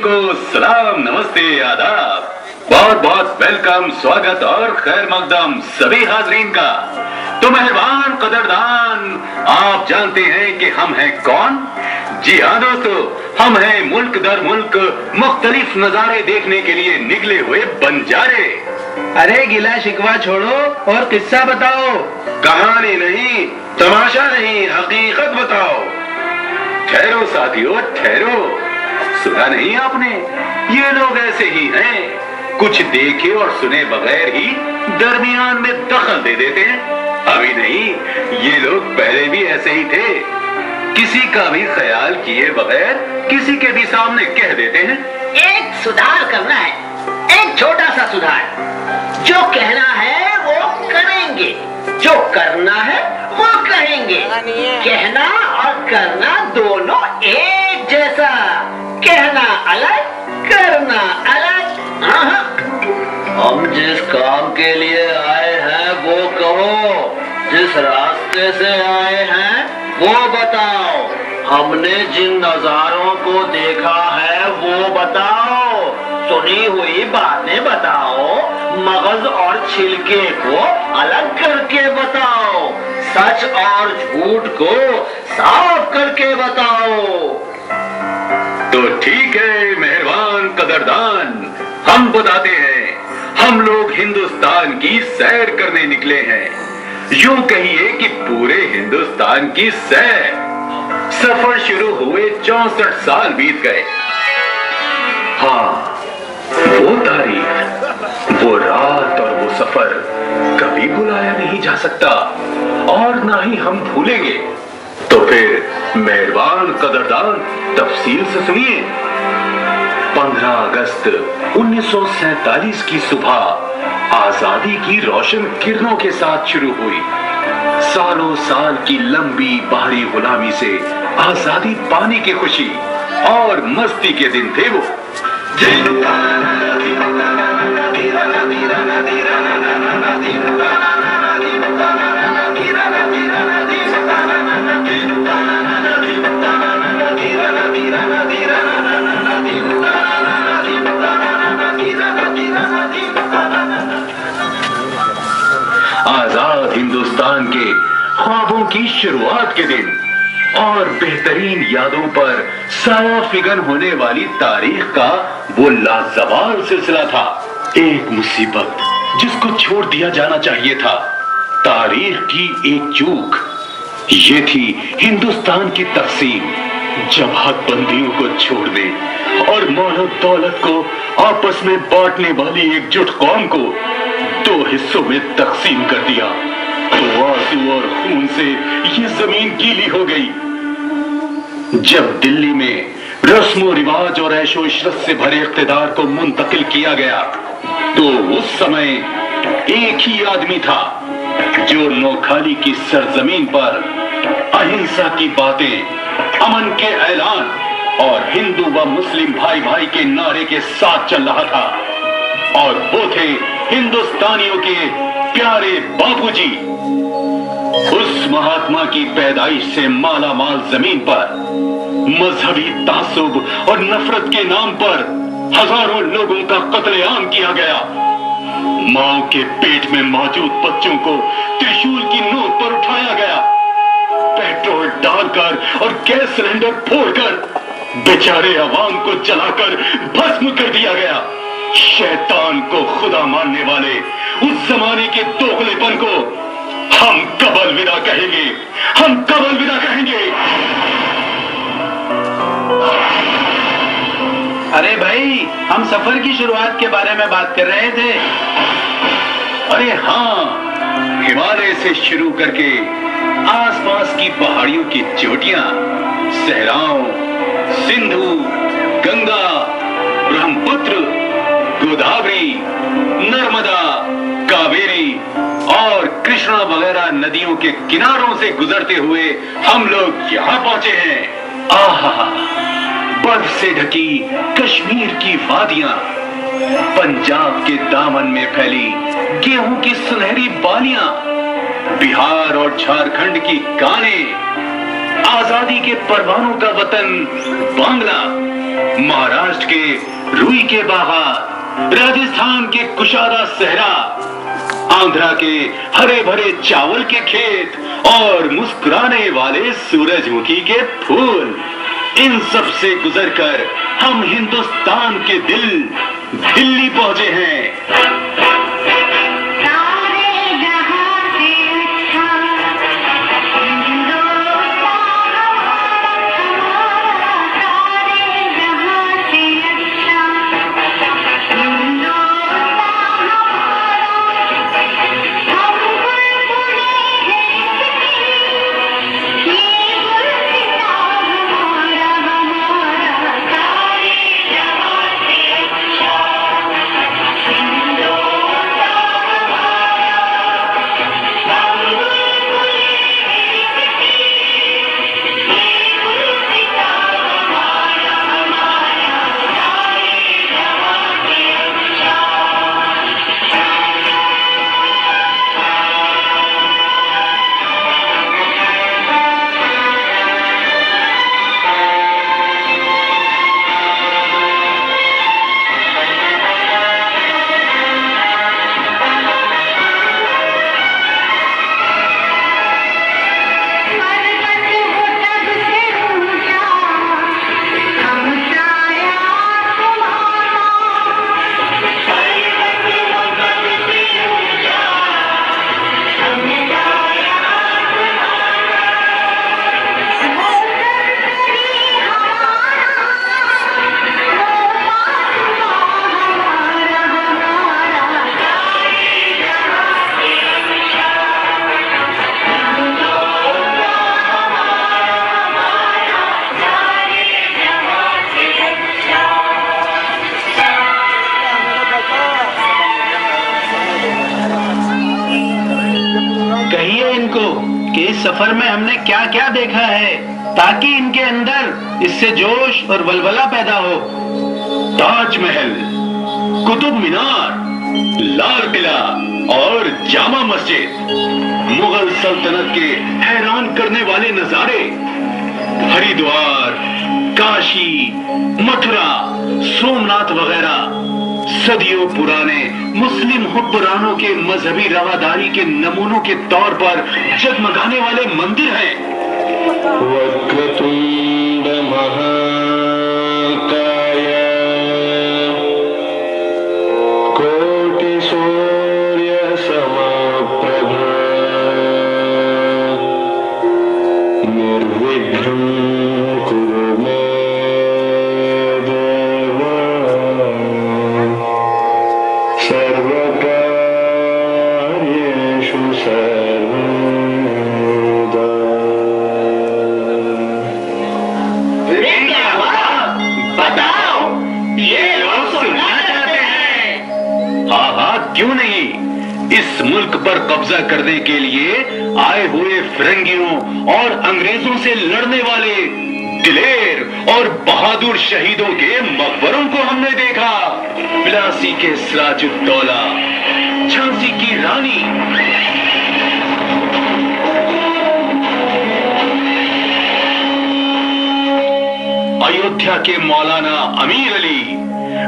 को सलाम, नमस्ते, आदाब, बहुत बहुत वेलकम, स्वागत और खैर मकदम सभी हाजरीन का। तो मेहरबान कदरदान, आप जानते हैं कि हम हैं कौन? जी हाँ दोस्तों, हम हैं मुल्क दर मुल्क मुख्तलिफ नजारे देखने के लिए निकले हुए बंजारे। अरे गिला शिकवा छोड़ो और किस्सा बताओ। कहानी नहीं, तमाशा नहीं, हकीकत बताओ। ठहरो साथियों, ठहरो। सुना नहीं आपने? ये लोग ऐसे ही हैं, कुछ देखे और सुने बगैर ही दरमियान में दखल दे देते हैं। अभी नहीं, ये लोग पहले भी ऐसे ही थे, किसी का भी ख्याल किए बगैर किसी के भी सामने कह देते हैं। एक सुधार करना है, एक छोटा सा सुधार। जो कहना है वो करेंगे, जो करना है वो कहेंगे। कहना और करना दोनों एक जैसा, कहना अलग, करना अलग। हम जिस काम के लिए आए हैं वो कहो, जिस रास्ते से आए हैं वो बताओ, हमने जिन नजारों को देखा है वो बताओ, सुनी हुई बातें बताओ, मगज और छिलके को अलग करके बताओ, सच और झूठ को साफ करके बताओ। तो ठीक है मेहरबान कदरदान, हम बताते हैं। हम लोग हिंदुस्तान की सैर करने निकले हैं, यूं कहिए कि पूरे हिंदुस्तान की सैर। सफर शुरू हुए 64 साल बीत गए। हाँ, वो तारीख, वो रात और वो सफर कभी भुलाया नहीं जा सकता और ना ही हम भूलेंगे। तो फिर मेहरबान कदरदान तफसील से सुनिए। 15 अगस्त 1947 की सुबह आजादी की रोशन किरणों के साथ शुरू हुई। सालों साल की लंबी बाहरी गुलामी से आजादी पाने की खुशी और मस्ती के दिन थे वो। आजाद हिंदुस्तान के ख्वाबों की शुरुआत के दिन और बेहतरीन यादों पर साया फिगन होने वाली तारीख का वो लाजवाब सिलसिला था। एक मुसीबत जिसको छोड़ दिया जाना चाहिए था, तारीख की एक चूक, ये थी हिंदुस्तान की तकसीम। जब हदबंदियों को छोड़ दे और मानव दौलत को आपस में बांटने वाली एकजुट कौम को 2 हिस्सों में तकसीम कर दिया, तो आंसू और खून से ये जमीन गीली हो गई। जब दिल्ली में रस्मो रिवाज और ऐशो इशरत से भरे इख्तिदार को मुंतकिल किया गया, तो उस समय एक ही आदमी था जो नोखाली की सरजमीन पर अहिंसा की बातें, अमन के ऐलान और हिंदू व मुस्लिम भाई भाई के नारे के साथ चल रहा था, और वो थे हिंदुस्तानियों के प्यारे बापूजी। उस महात्मा की पैदाइश से माला माल जमीन पर मजहबी तासुब और नफरत के नाम पर हजारों लोगों का कत्लेआम किया गया। मां के पेट में मौजूद बच्चों को त्रिशूल की नोक पर उठाया गया, पेट्रोल डालकर और गैस सिलेंडर फोड़कर बेचारे अवाम को जलाकर भस्म कर दिया गया। शैतान को खुदा मानने वाले उस जमाने के दोगलेपन को हम कब अलविदा कहेंगे, हम कब अलविदा कहेंगे। अरे भाई, हम सफर की शुरुआत के बारे में बात कर रहे थे। अरे हाँ, हिमालय से शुरू करके आसपास की पहाड़ियों की चोटियां, सहराओं, सिंधु, गंगा, ब्रह्मपुत्र, गोदावरी, नर्मदा, कावेरी और कृष्णा वगैरह नदियों के किनारों से गुजरते हुए हम लोग यहाँ पहुंचे हैं। आहा, बर्फ से ढकी कश्मीर की वादियां, पंजाब के दामन में फैली गेहूं की सुनहरी बालियां, बिहार और झारखंड की कानें, आजादी के परवानों का वतन बांग्ला, महाराष्ट्र के रुई के बागान, राजस्थान के कुशादा सहरा, आंध्रा के हरे भरे चावल के खेत और मुस्कुराने वाले सूरजमुखी के फूल, इन सब से गुजरकर हम हिंदुस्तान के दिल्ली पहुंचे हैं। सफर में हमने क्या क्या देखा है, ताकि इनके अंदर इससे जोश और वलवला पैदा हो। ताजमहल, कुतुब मीनार, लाल किला और जामा मस्जिद, मुगल सल्तनत के हैरान करने वाले नजारे, हरिद्वार, काशी, मथुरा, सोमनाथ वगैरह सदियों पुराने मुस्लिम हुक्मरानों के मजहबी रवादारी के नमूनों के तौर पर जगमगाने वाले मंदिर हैं। वक्रतुंड महाकाय कोटि सूर्य समप्रभा निर्विघ्नं कुरु मे सर्वकार्येषु सर्वदा। बताओ, ये लोग सुनना चाहते हैं। हाँ हाँ, क्यों नहीं। इस मुल्क पर कब्जा करने के लिए आए हुए फिरंगियों और अंग्रेजों से लड़ने वाले दिलेर और बहादुर शहीदों के मकबरों को हमने देखा। प्लासी के सिराजुद्दौला, झांसी की रानी, अयोध्या के मौलाना अमीर अली,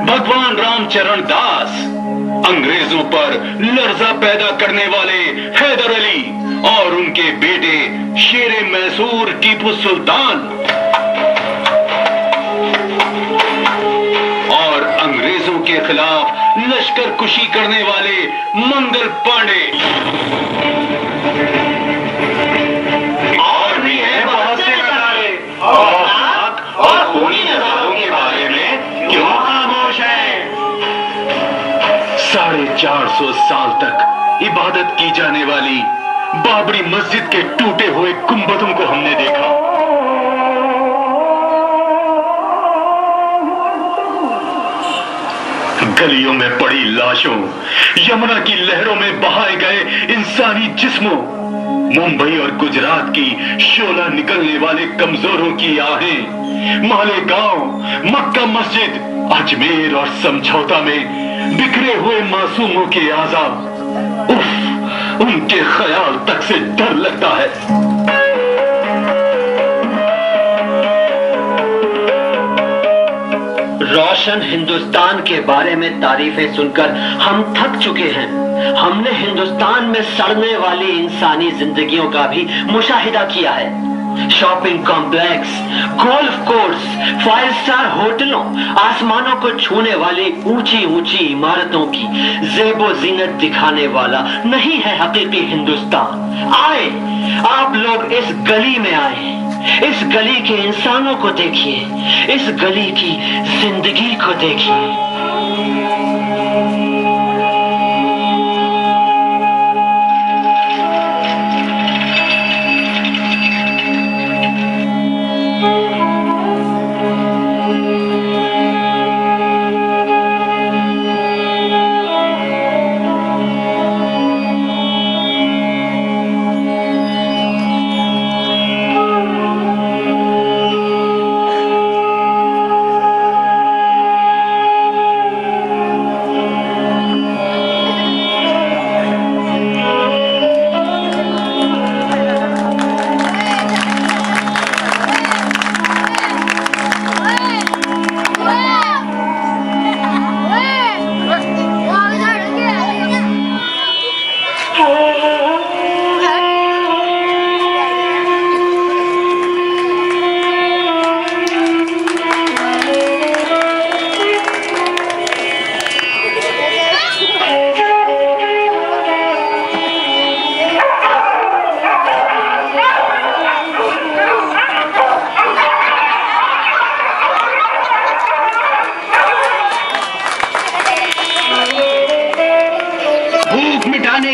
भगवान रामचरण दास, अंग्रेजों पर लर्जा पैदा करने वाले हैदर अली और उनके बेटे शेरे मैसूर टीपू सुल्तान, और अंग्रेजों के खिलाफ लश्कर कुशी करने वाले मंगल पांडे, और भी है बहुत से नजारे। और खूनी नजारों के बारे में क्यों खामोश है? 450 साल तक इबादत की जाने वाली बाबरी मस्जिद के टूटे हुए गुंबदों को हमने देखा। गलियों में पड़ी लाशों, यमुना की लहरों में बहाए गए इंसानी जिस्मों, मुंबई और गुजरात की शोला निकलने वाले कमजोरों की आहें, मालेगांव, मक्का मस्जिद, अजमेर और समझौता में बिखरे हुए मासूमों के आज़ाद, उफ, उनके ख्याल तक से डर लगता है। रोशन हिंदुस्तान के बारे में तारीफें सुनकर हम थक चुके हैं। हमने हिंदुस्तान में सड़ने वाली इंसानी जिंदगियों का भी मुशाहिदा किया है। Shopping complex, golf course, 5 star होटलों, आसमानों को छूने वाली ऊंची ऊंची इमारतों की जेबो जीनत दिखाने वाला नहीं है हकीकी हिंदुस्तान। आए, आप लोग इस गली में आए, इस गली के इंसानों को देखिए, इस गली की जिंदगी को देखिए।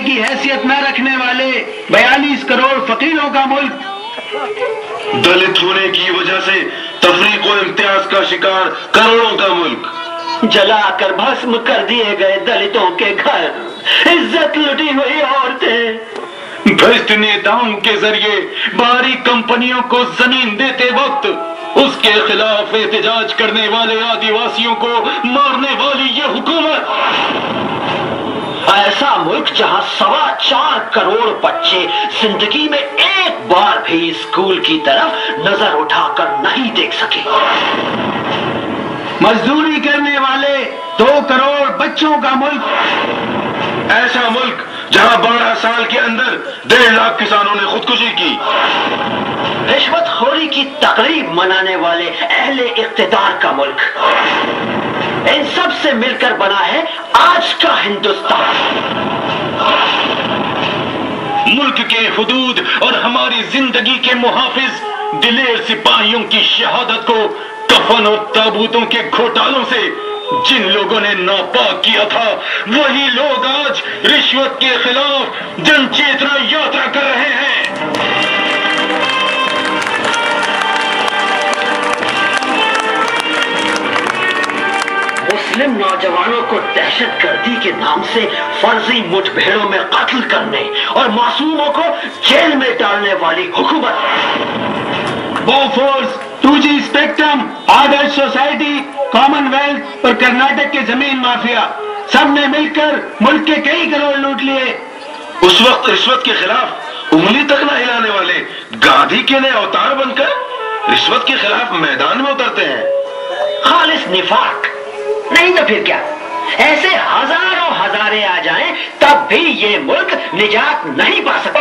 की हैसियत न रखने वाले 42 करोड़ फकीरों का मुल्क, दलित होने की वजह से तफरीक और इम्तियाज का शिकार करोड़ों का मुल्क, जलाकर भस्म कर दिए गए दलितों के घर, इज्जत लुटी हुई औरतें, भ्रष्ट नेताओं के जरिए बाहरी कंपनियों को जमीन देते वक्त उसके खिलाफ एहतजाज करने वाले आदिवासियों को मारने वाली ये हुकूमत। ऐसा मुल्क जहां 4.25 करोड़ बच्चे जिंदगी में एक बार भी स्कूल की तरफ नजर उठाकर नहीं देख सके। मजदूरी करने वाले 2 करोड़ बच्चों का मुल्क। ऐसा मुल्क जहां 12 साल के अंदर 1.5 लाख किसानों ने खुदकुशी की। रिश्वतखोरी की तकरीब मनाने वाले अहले इख्तिदार का मुल्क। इन सब से मिलकर बना है आज का हिंदुस्तान। मुल्क के हुदूद और हमारी जिंदगी के मुहाफिज दिलेर सिपाहियों की शहादत को कफन और ताबूतों के घोटालों से जिन लोगों ने नापाक किया था, वही लोग आज रिश्वत के खिलाफ जन चेतना यात्रा कर रहे हैं। मुस्लिम नौजवानों को दहशतगर्दी के नाम से फर्जी मुठभेड़ों में कत्ल करने और मासूमों को जेल में डालने वाली हुकूमत, बोफोर्स, 2G स्पेक्ट्रम, आदर्श सोसाइटी, कॉमनवेल्थ और कर्नाटक के जमीन माफिया, सबने मिलकर मुल्क के कई करोड़ लूट लिए। उस वक्त रिश्वत के खिलाफ उंगली तक न हिलाने वाले गांधी के नए अवतार बनकर रिश्वत के खिलाफ मैदान में उतरते हैं। खालिस निफाक, नहीं तो फिर क्या, ऐसे हजारों हजारे आ जाएं तब भी ये मुल्क निजात नहीं पा सकता।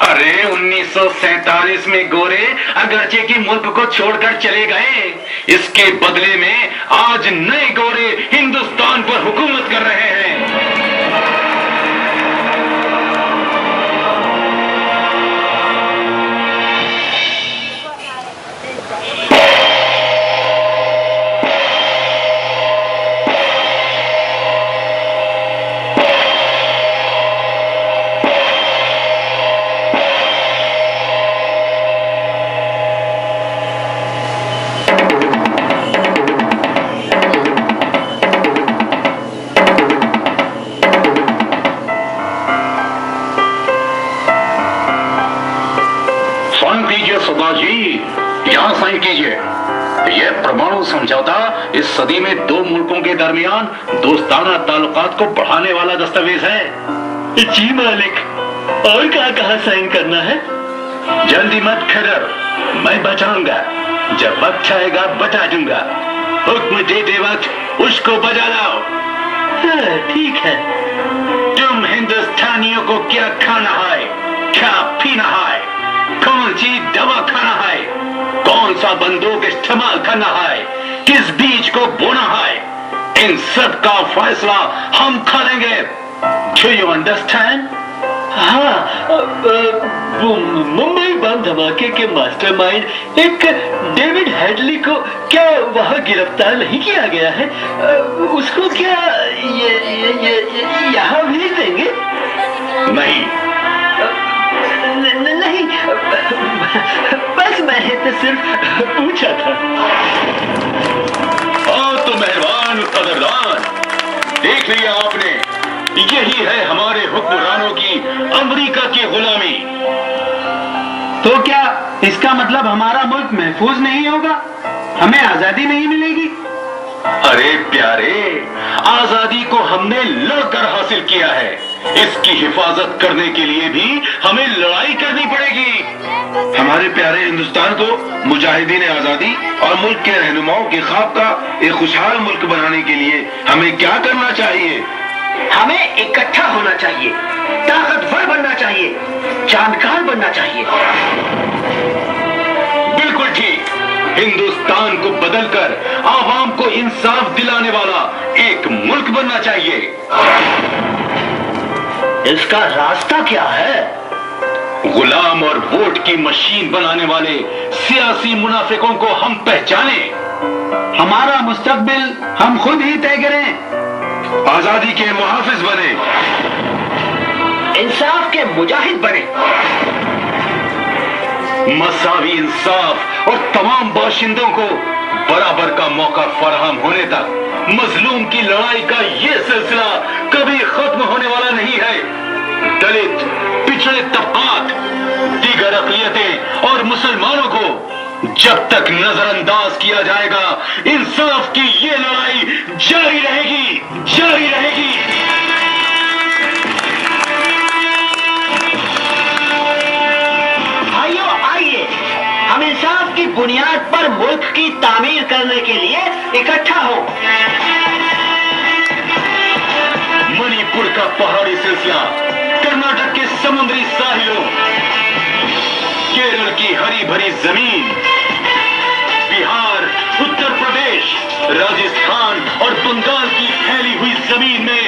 अरे 1947 में गोरे अगरचे की मुल्क को छोड़कर चले गए, इसके बदले में आज नए गोरे हिंदुस्तान पर हुकूमत कर रहे हैं। यहाँ साइन कीजिए। यह परमाणु समझौता इस सदी में 2 मुल्कों के दरमियान दोस्ताना ताल्लुकात को बढ़ाने वाला दस्तावेज है। जी मालिक, और कहाँ साइन करना है? जल्दी मत खड़र, मैं बचाऊंगा, जब वक्त आएगा बता दूंगा। हुक्म देते वक्त उसको बजा लाओ। हाँ, ठीक है। तुम हिंदुस्तानियों को क्या खाना है, क्या पीना है, कौन सी दवा खाना है, कौन सा बंदूक इस्तेमाल करना है, किस बीज को बोना है, इन सब का फैसला हम करेंगे। Do you understand? हाँ, मुंबई बम धमाके के मास्टरमाइंड एक डेविड हेडली को क्या वहाँ गिरफ्तार नहीं किया गया है? उसको क्या यहाँ भेज देंगे? नहीं। नहीं, बस मैंने तो सिर्फ पूछा था। तो मेहरबान कदरदान, देख लिया आपने, यही है हमारे हुक्मरानों की अमेरिका की गुलामी। तो क्या इसका मतलब हमारा मुल्क महफूज नहीं होगा, हमें आजादी नहीं मिलेगी? अरे प्यारे, आजादी को हमने लड़कर हासिल किया है, इसकी हिफाजत करने के लिए भी हमें लड़ाई करनी पड़ेगी। हमारे प्यारे हिंदुस्तान को मुजाहिदीन आजादी और मुल्क के रहनुमाओं के ख्वाब का एक खुशहाल मुल्क बनाने के लिए हमें क्या करना चाहिए? हमें इकट्ठा होना चाहिए, ताकतवर बनना चाहिए, जानकार बनना चाहिए। बिल्कुल ठीक। हिंदुस्तान को बदलकर आवाम को इंसाफ दिलाने वाला एक मुल्क बनना चाहिए। इसका रास्ता क्या है? गुलाम और वोट की मशीन बनाने वाले सियासी मुनाफिकों को हम पहचाने। हमारा मुस्तकबिल हम खुद ही तय करें। आजादी के मुहाफिज बने, इंसाफ के मुजाहिद बने। मसावी इंसाफ और तमाम बाशिंदों को बराबर का मौका फराहम होने तक मजलूम की लड़ाई का ये सिलसिला कभी खत्म होने वाला नहीं है। दलित, पिछड़े तबकात, दीगर अक़लियतें और मुसलमानों को जब तक नजरअंदाज किया जाएगा, इंसाफ की ये लड़ाई जारी रहेगी, जारी रहेगी। भाइयों, आइए हम इंसाफ की बुनियाद पर मुल्क की तामीर करने के लिए इकट्ठा हो। मणिपुर का पहाड़ी सिलसिला, कर्नाटक के समुद्री साहिलों, केरल की हरी भरी जमीन, बिहार, उत्तर प्रदेश, राजस्थान और बंगाल की फैली हुई जमीन में